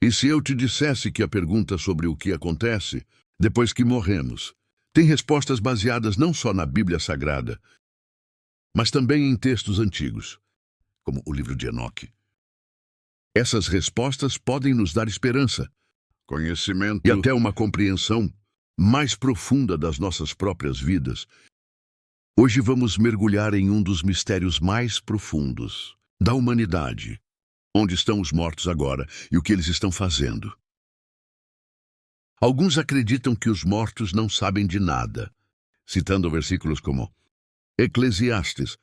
E se eu te dissesse que a pergunta sobre o que acontece depois que morremos tem respostas baseadas não só na Bíblia Sagrada, mas também em textos antigos, como o livro de Enoque? Essas respostas podem nos dar esperança, conhecimento e até uma compreensão mais profunda das nossas próprias vidas. Hoje vamos mergulhar em um dos mistérios mais profundos da humanidade. Onde estão os mortos agora e o que eles estão fazendo? Alguns acreditam que os mortos não sabem de nada, citando versículos como Eclesiastes,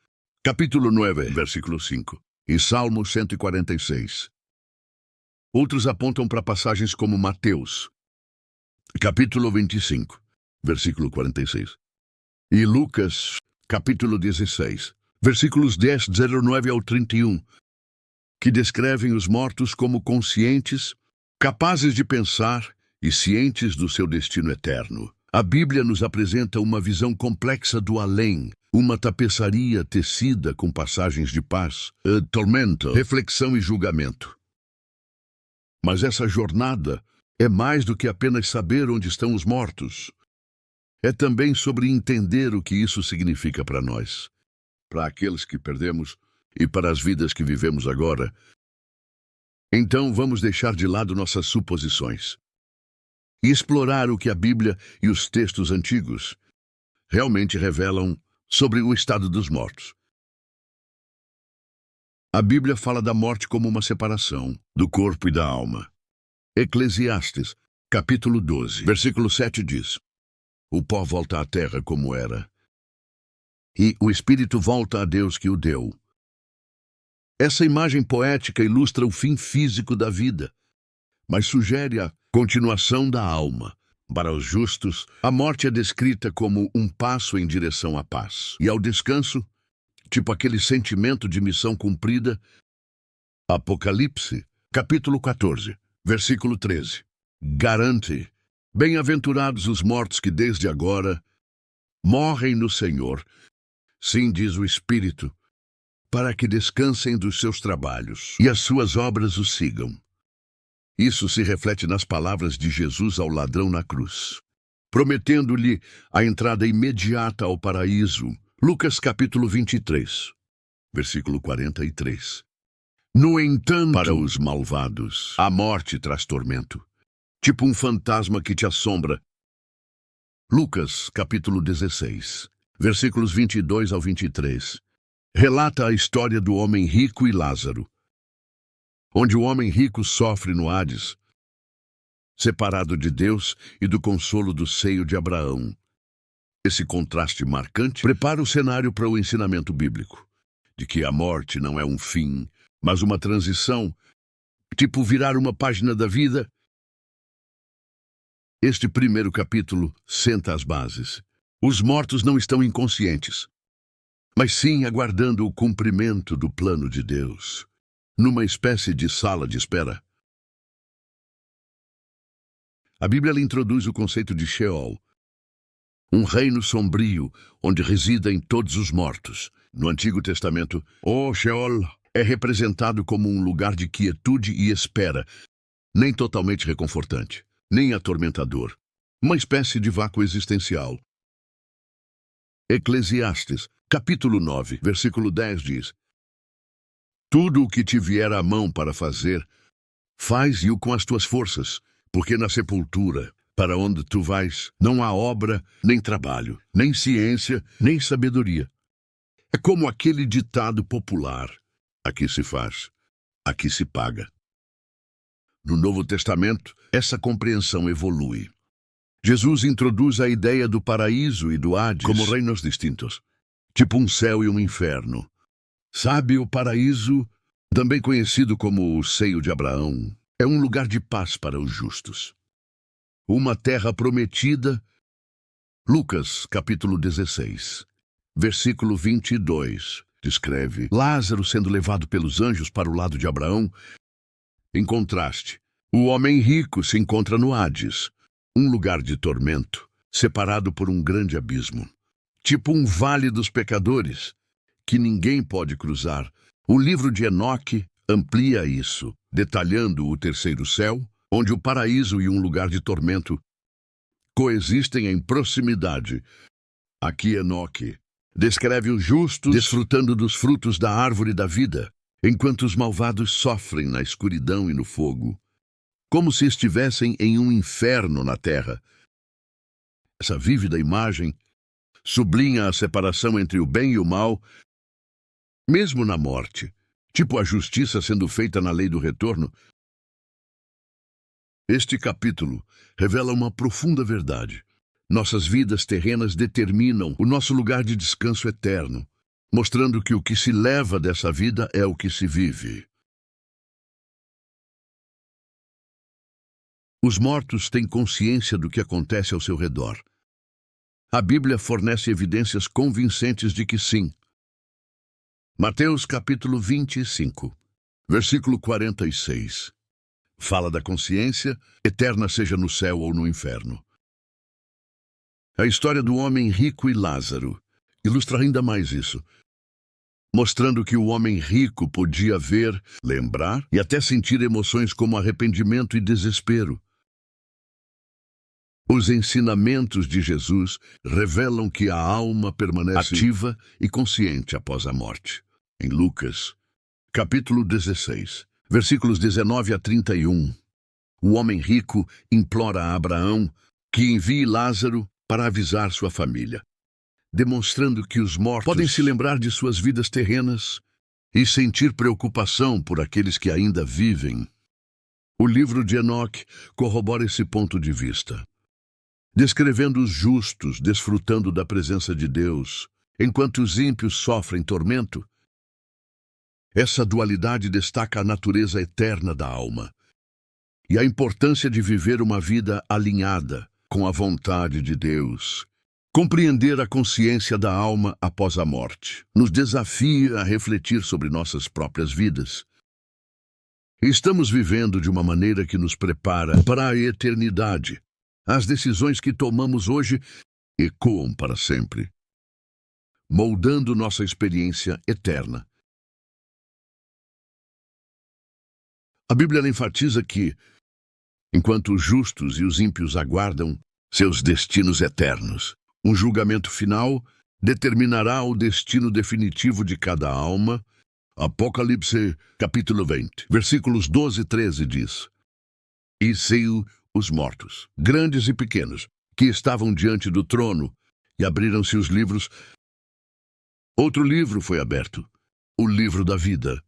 capítulo 9, versículo 5, e Salmo 146. Outros apontam para passagens como Mateus, capítulo 25, versículo 46, e Lucas, capítulo 16, versículos 10, 09 ao 31, que descrevem os mortos como conscientes, capazes de pensar e cientes do seu destino eterno. A Bíblia nos apresenta uma visão complexa do além, uma tapeçaria tecida com passagens de paz, tormento, reflexão e julgamento. Mas essa jornada é mais do que apenas saber onde estão os mortos. É também sobre entender o que isso significa para nós, para aqueles que perdemos e para as vidas que vivemos agora. Então vamos deixar de lado nossas suposições e explorar o que a Bíblia e os textos antigos realmente revelam sobre o estado dos mortos. A Bíblia fala da morte como uma separação do corpo e da alma. Eclesiastes, capítulo 12, versículo 7 diz: O pó volta à terra como era, e o espírito volta a Deus que o deu. Essa imagem poética ilustra o fim físico da vida, mas sugere a continuação da alma. Para os justos, a morte é descrita como um passo em direção à paz e ao descanso, tipo aquele sentimento de missão cumprida. Apocalipse, capítulo 14, versículo 13, garante: Bem-aventurados os mortos que desde agora morrem no Senhor. Sim, diz o Espírito, para que descansem dos seus trabalhos e as suas obras os sigam. Isso se reflete nas palavras de Jesus ao ladrão na cruz, prometendo-lhe a entrada imediata ao paraíso. Lucas capítulo 23, versículo 43. No entanto, para os malvados, a morte traz tormento, tipo um fantasma que te assombra. Lucas capítulo 16, versículos 22 ao 23. Relata a história do homem rico e Lázaro, onde o homem rico sofre no Hades, separado de Deus e do consolo do seio de Abraão. Esse contraste marcante prepara o cenário para o ensinamento bíblico, de que a morte não é um fim, mas uma transição, tipo virar uma página da vida. Este primeiro capítulo senta as bases. Os mortos não estão inconscientes, mas sim aguardando o cumprimento do plano de Deus, numa espécie de sala de espera. A Bíblia introduz o conceito de Sheol, um reino sombrio onde residem todos os mortos. No Antigo Testamento, o Sheol é representado como um lugar de quietude e espera, nem totalmente reconfortante, nem atormentador, uma espécie de vácuo existencial. Eclesiastes, capítulo 9, versículo 10 diz: Tudo o que te vier à mão para fazer, faz-o com as tuas forças, porque na sepultura, para onde tu vais, não há obra, nem trabalho, nem ciência, nem sabedoria. É como aquele ditado popular: aqui se faz, aqui se paga. No Novo Testamento, essa compreensão evolui. Jesus introduz a ideia do paraíso e do Hades como reinos distintos, tipo um céu e um inferno. Sabe, o paraíso, também conhecido como o seio de Abraão, é um lugar de paz para os justos. Uma terra prometida. Lucas, capítulo 16, versículo 22, descreve Lázaro sendo levado pelos anjos para o lado de Abraão. Em contraste, o homem rico se encontra no Hades, um lugar de tormento, separado por um grande abismo, tipo um vale dos pecadores, que ninguém pode cruzar. O livro de Enoque amplia isso, detalhando o terceiro céu, onde o paraíso e um lugar de tormento coexistem em proximidade. Aqui Enoque descreve os justos desfrutando dos frutos da árvore da vida, enquanto os malvados sofrem na escuridão e no fogo, como se estivessem em um inferno na terra. Essa vívida imagem sublinha a separação entre o bem e o mal, mesmo na morte, tipo a justiça sendo feita na lei do retorno. Este capítulo revela uma profunda verdade. Nossas vidas terrenas determinam o nosso lugar de descanso eterno, mostrando que o que se leva dessa vida é o que se vive. Os mortos têm consciência do que acontece ao seu redor. A Bíblia fornece evidências convincentes de que sim. Mateus capítulo 25, versículo 46. Fala da consciência eterna, seja no céu ou no inferno. A história do homem rico e Lázaro ilustra ainda mais isso, mostrando que o homem rico podia ver, lembrar e até sentir emoções como arrependimento e desespero. Os ensinamentos de Jesus revelam que a alma permanece ativa e consciente após a morte. Em Lucas, capítulo 16, versículos 19 a 31, o homem rico implora a Abraão que envie Lázaro para avisar sua família, demonstrando que os mortos podem se lembrar de suas vidas terrenas e sentir preocupação por aqueles que ainda vivem. O livro de Enoque corrobora esse ponto de vista, descrevendo os justos desfrutando da presença de Deus, enquanto os ímpios sofrem tormento. Essa dualidade destaca a natureza eterna da alma e a importância de viver uma vida alinhada com a vontade de Deus. Compreender a consciência da alma após a morte nos desafia a refletir sobre nossas próprias vidas. Estamos vivendo de uma maneira que nos prepara para a eternidade. As decisões que tomamos hoje ecoam para sempre, moldando nossa experiência eterna. A Bíblia enfatiza que, enquanto os justos e os ímpios aguardam seus destinos eternos, um julgamento final determinará o destino definitivo de cada alma. Apocalipse, capítulo 20, versículos 12 e 13 diz: E saiu os mortos, grandes e pequenos, que estavam diante do trono, e abriram-se os livros. Outro livro foi aberto, o livro da vida.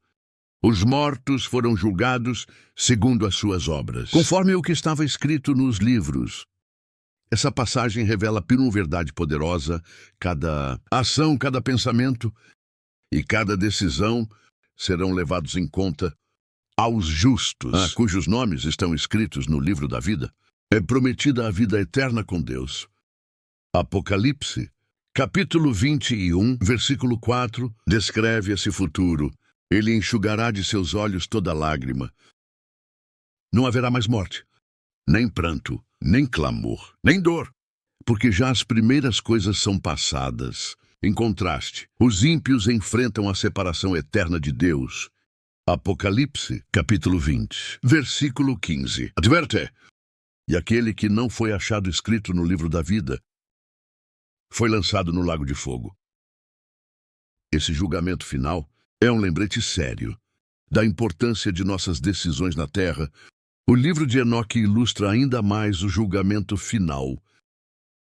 Os mortos foram julgados segundo as suas obras, conforme o que estava escrito nos livros. Essa passagem revela uma verdade poderosa. Cada ação, cada pensamento e cada decisão serão levados em conta aos justos, cujos nomes estão escritos no livro da vida. É prometida a vida eterna com Deus. Apocalipse, capítulo 21, versículo 4, descreve esse futuro. Ele enxugará de seus olhos toda lágrima. Não haverá mais morte, nem pranto, nem clamor, nem dor, porque já as primeiras coisas são passadas. Em contraste, os ímpios enfrentam a separação eterna de Deus. Apocalipse, capítulo 20, versículo 15. Adverte: E aquele que não foi achado escrito no livro da vida foi lançado no lago de fogo. Esse julgamento final é um lembrete sério da importância de nossas decisões na terra. O livro de Enoque ilustra ainda mais o julgamento final,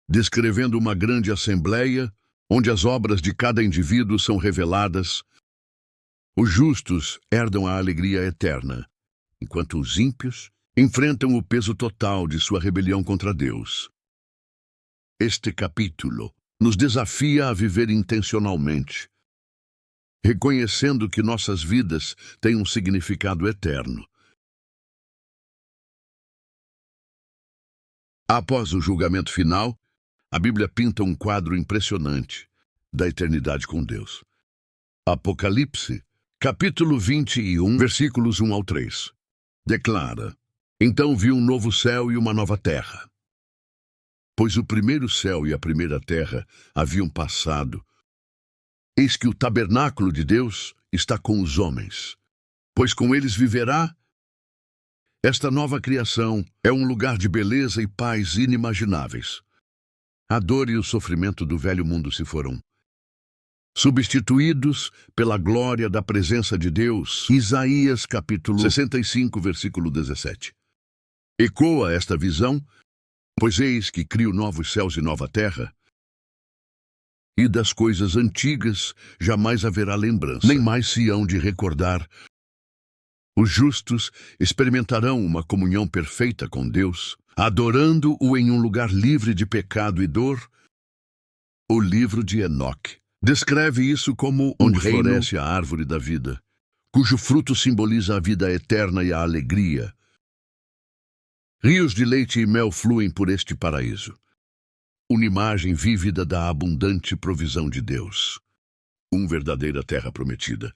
descrevendo uma grande assembleia onde as obras de cada indivíduo são reveladas. Os justos herdam a alegria eterna, enquanto os ímpios enfrentam o peso total de sua rebelião contra Deus. Este capítulo nos desafia a viver intencionalmente, reconhecendo que nossas vidas têm um significado eterno. Após o julgamento final, a Bíblia pinta um quadro impressionante da eternidade com Deus. Apocalipse, capítulo 21, versículos 1 ao 3, declara: Então vi um novo céu e uma nova terra. Pois o primeiro céu e a primeira terra haviam passado. Eis que o tabernáculo de Deus está com os homens, pois com eles viverá, Esta nova criação é um lugar de beleza e paz inimagináveis. A dor e o sofrimento do velho mundo se foram substituídos pela glória da presença de Deus. Isaías capítulo 65, versículo 17. Ecoa esta visão, pois eis que crio novos céus e nova terra, e das coisas antigas jamais haverá lembrança, nem mais se hão de recordar. Os justos experimentarão uma comunhão perfeita com Deus, adorando-o em um lugar livre de pecado e dor. O livro de Enoque descreve isso como onde floresce a árvore da vida, cujo fruto simboliza a vida eterna e a alegria. Rios de leite e mel fluem por este paraíso, uma imagem vívida da abundante provisão de Deus, uma verdadeira terra prometida.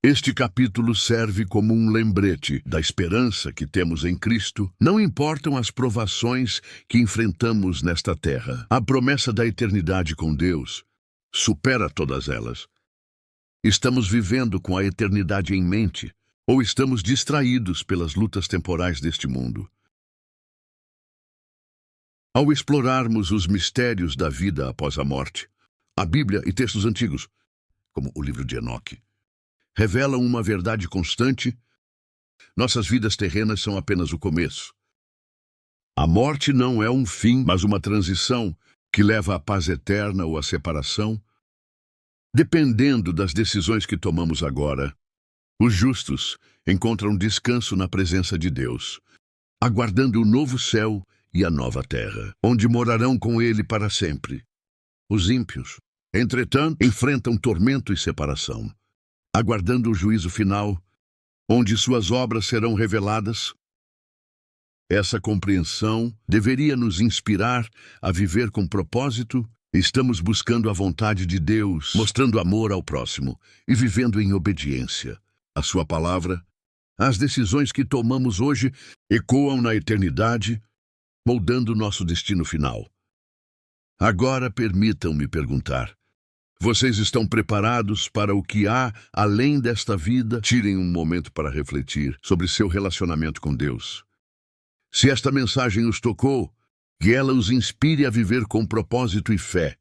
Este capítulo serve como um lembrete da esperança que temos em Cristo. Não importam as provações que enfrentamos nesta terra. A promessa da eternidade com Deus supera todas elas. Estamos vivendo com a eternidade em mente, ou estamos distraídos pelas lutas temporais deste mundo? Ao explorarmos os mistérios da vida após a morte, a Bíblia e textos antigos, como o livro de Enoque, revelam uma verdade constante: nossas vidas terrenas são apenas o começo. A morte não é um fim, mas uma transição que leva à paz eterna ou à separação. Dependendo das decisões que tomamos agora, os justos encontram descanso na presença de Deus, aguardando o novo céu e a nova terra, onde morarão com Ele para sempre. Os ímpios, entretanto, enfrentam tormento e separação, aguardando o juízo final, onde suas obras serão reveladas. Essa compreensão deveria nos inspirar a viver com propósito. Estamos buscando a vontade de Deus, mostrando amor ao próximo e vivendo em obediência à sua palavra. As decisões que tomamos hoje ecoam na eternidade, moldando nosso destino final. Agora permitam-me perguntar: vocês estão preparados para o que há além desta vida? Tirem um momento para refletir sobre seu relacionamento com Deus. Se esta mensagem os tocou, que ela os inspire a viver com propósito e fé.